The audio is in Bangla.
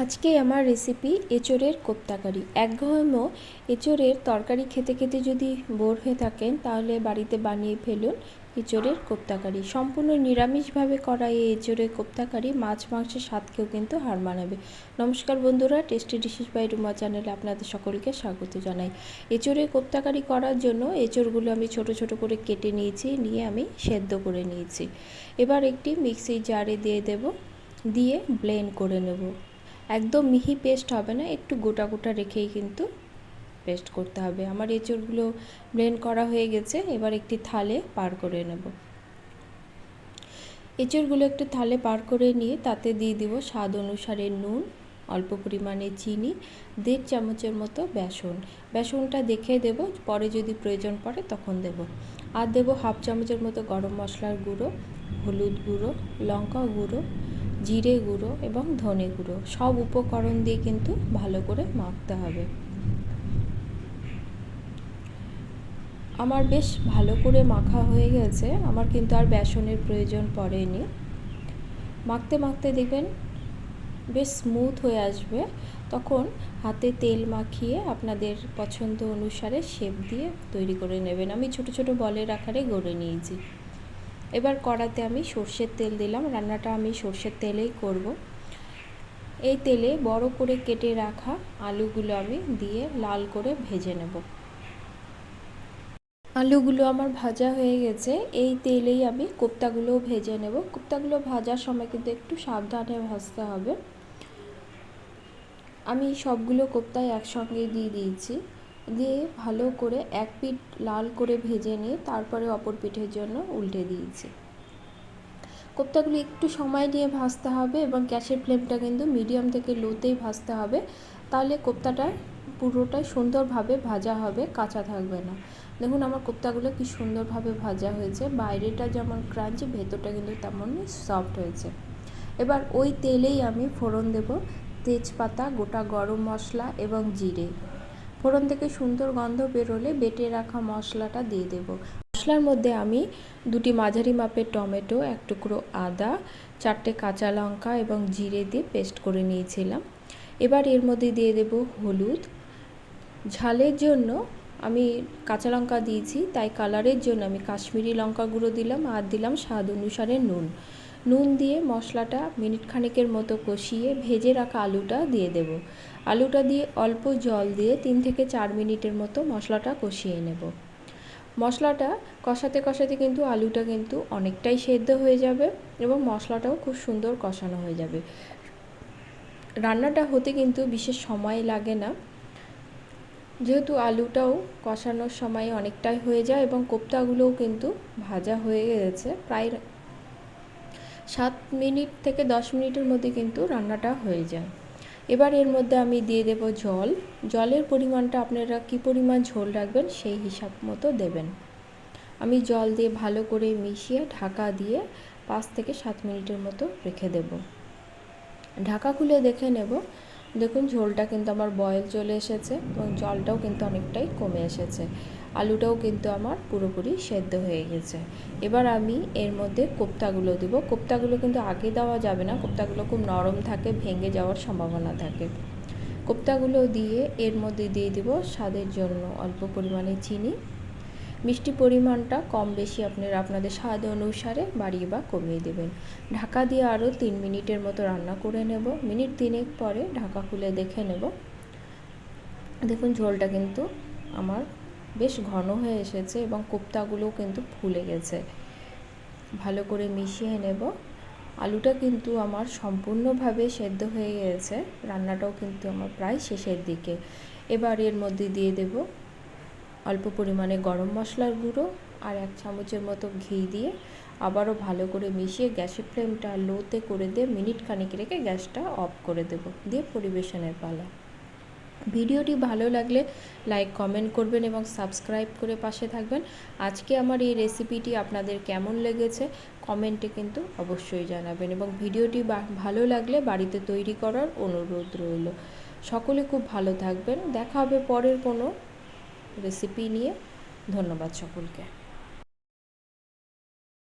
আজকে আমার রেসিপি এঁচোড়ের কোপ্তাকারি। একঘেয়েমি এঁচোড়ের তরকারি খেতে খেতে যদি বোর হয়ে থাকেন তাহলে বাড়িতে বানিয়ে ফেলুন এঁচোড়ের কোপ্তাকারি। সম্পূর্ণ নিরামিষভাবে করা এই এঁচোড়ের কোপ্তাকারি মাছ মাংসের স্বাদকেও কিন্তু হার মানাবে। নমস্কার বন্ধুরা, টেস্টি ডিশেস বাই রুমা চ্যানেলে আপনাদের সকলকে স্বাগত জানাই। এঁচোড়ের কোপ্তাকারি করার জন্য এঁচোড়গুলো আমি ছোট ছোট করে কেটে নিয়েছি, নিয়ে আমি সেদ্ধ করে নিয়েছি। এবার একটি মিক্সির জারে দিয়ে দেব, দিয়ে ব্লেন্ড করে নেব। একদম মিহি পেস্ট হবে না, একটু গোটা গোটা রেখেই কিন্তু পেস্ট করতে হবে। আমার এঁচোড়গুলো ব্লেন্ড করা হয়ে গেছে, এবার একটি থালে পার করে নেব। এঁচোড়গুলো একটু থালে পার করে নিয়ে তাতে দিয়ে দিব স্বাদ অনুসারে নুন, অল্প পরিমাণে চিনি, 1.5 চামচের মতো বেসন। বেসনটা দেখে দেব, পরে যদি প্রয়োজন পড়ে তখন দেব। আর দেব 1/2 চামচের মতো গরম মশলার গুঁড়ো, হলুদ গুঁড়ো, লঙ্কা গুঁড়ো, জিরে গুঁড়ো এবং ধনে গুঁড়ো। সব উপকরণ দিয়ে কিন্তু ভালো করে মাখতে হবে। আমার বেশ ভালো করে মাখা হয়ে গেছে, আমার কিন্তু আর বেসনের প্রয়োজন পড়েনি। মাখতে মাখতে দেখবেন বেশ স্মুথ হয়ে আসবে, তখন হাতে তেল মাখিয়ে আপনাদের পছন্দ অনুসারে শেপ দিয়ে তৈরি করে নেবেন। আমি ছোট ছোট বলের আকারে গড়ে নিয়েছি। এবার কড়াতে আমি সর্ষের তেল দিলাম, রান্নাটা আমি সর্ষের তেলেই করব। এই তেলে বড় করে কেটে রাখা আলুগুলো আমি দিয়ে লাল করে ভেজে নেব। আলুগুলো আমার ভাজা হয়ে গেছে, এই তেলেই আমি কোপ্তাগুলোও ভেজে নেব। কোপ্তাগুলো ভাজার সময় কিন্তু একটু সাবধানে ভাজতে হবে। আমি সবগুলো কোপ্তায় একসঙ্গে দিয়ে দিয়েছি, দিয়ে ভালো করে এক পিঠ লাল করে ভেজে নিয়ে তারপরে অপর পিঠের জন্য উল্টে দিয়েছি। কোপ্তাগুলো একটু সময় নিয়ে ভাজতে হবে এবং গ্যাসের ফ্লেমটা কিন্তু মিডিয়াম থেকে লোতেই ভাজতে হবে, তাহলে কোপ্তাটা পুরোটাই সুন্দরভাবে ভাজা হবে, কাঁচা থাকবে না। দেখুন আমার কোপ্তাগুলো কি সুন্দরভাবে ভাজা হয়েছে, বাইরেটা যেমন ক্রাঞ্চি, ভেতরটা কিন্তু তেমনই সফট হয়েছে। এবার ওই তেলেই আমি ফোড়ন দেব, তেজপাতা, গোটা গরম মশলা এবং জিরে। ফোড়ন থেকে সুন্দর গন্ধ বেরোলে বেটে রাখা মশলাটা দিয়ে দেব। মশলার মধ্যে আমি 2টি মাঝারি মাপের টমেটো, 1 টুকরো আদা, 4টে কাঁচা লঙ্কা এবং জিরে দিয়ে পেস্ট করে নিয়েছিলাম। এবার এর মধ্যে দিয়ে দেব হলুদ। ঝালের জন্য আমি কাঁচা লঙ্কা দিয়েছি, তাই কালারের জন্য আমি কাশ্মীরি লঙ্কা গুঁড়ো দিলাম, আর দিলাম স্বাদ অনুসারে নুন দিয়ে মশলাটা মিনিট খানেকের মতো কষিয়ে ভেজে রাখা আলুটা দিয়ে দেব। আলুটা দিয়ে অল্প জল দিয়ে 3 থেকে 4 মিনিটের মতো মশলাটা কষিয়ে নেব। মশলাটা কষাতে কষাতে কিন্তু আলুটা কিন্তু অনেকটাই সেদ্ধ হয়ে যাবে এবং মশলাটাও খুব সুন্দর কষানো হয়ে যাবে। রান্নাটা হতে কিন্তু বিশেষ সময় লাগে না, যেহেতু আলুটাও কষানোর সময় অনেকটাই হয়ে যায় এবং কোপ্তাগুলোও কিন্তু ভাজা হয়ে গেছে। প্রায় 7 মিনিট থেকে 10 মিনিটের মধ্যে কিন্তু রান্নাটা হয়ে যায়। এবার এর মধ্যে আমি দিয়ে দেব জল। জলের পরিমাণটা আপনারা কী পরিমাণ ঝোল রাখবেন সেই হিসাব মতো দেবেন। আমি জল দিয়ে ভালো করে মিশিয়ে ঢাকা দিয়ে 5 থেকে 7 মিনিটের মতো রেখে দেব। ঢাকা খুলে দেখে নেব, দেখুন ঝোলটা কিন্তু আমার বয়েল চলে এসেছে এবং জলটাও কিন্তু অনেকটাই কমে এসেছে। আলুটাও কিন্তু আমার পুরোপুরি সেদ্ধ হয়ে গেছে। এবার আমি এর মধ্যে কোপ্তাগুলো দেব। কোপ্তাগুলো কিন্তু আগে দেওয়া যাবে না, কোপ্তাগুলো খুব নরম থাকে, ভেঙে যাওয়ার সম্ভাবনা থাকে। কোপ্তাগুলো দিয়ে এর মধ্যে দিয়ে দেব স্বাদের জন্য অল্প পরিমাণে চিনি। মিষ্টি পরিমাণটা কম বেশি আপনারা আপনাদের স্বাদ অনুসারে বাড়িয়ে বা কমিয়ে দেবেন। ঢাকা দিয়ে আরও 3 মিনিটের মতো রান্না করে নেব। মিনিট 3 পরে ঢাকা খুলে দেখে নেব, দেখুন ঝোলটা কিন্তু আমার বেশ ঘন হয়ে এসেছে এবং কোপ্তাগুলোও কিন্তু ফুলে গেছে। ভালো করে মিশিয়ে নেব। আলুটা কিন্তু আমার সম্পূর্ণভাবে সেদ্ধ হয়ে গেছে, রান্নাটাও কিন্তু আমার প্রায় শেষের দিকে। এবার এর মধ্যে দিয়ে দেব অল্প পরিমাণে গরম মশলার গুঁড়ো আর 1 চামচের মতো ঘি দিয়ে আবারও ভালো করে মিশিয়ে গ্যাসের ফ্লেমটা লোতে করে দিয়ে মিনিট খানেক রেখে গ্যাসটা অফ করে দেব, দিয়ে পরিবেশনের পালা। ভিডিওটি ভালো লাগলে লাইক কমেন্ট করবেন এবং সাবস্ক্রাইব করে পাশে থাকবেন। আজকে আমার এই রেসিপিটি আপনাদের কেমন লেগেছে কমেন্টে কিন্তু অবশ্যই জানাবেন এবং ভিডিওটি ভালো লাগলে বাড়িতে তৈরি করার অনুরোধ রইল। সকলে খুব ভালো থাকবেন, দেখা হবে পরের কোনো রেসিপি নিয়ে। ধন্যবাদ সকলকে।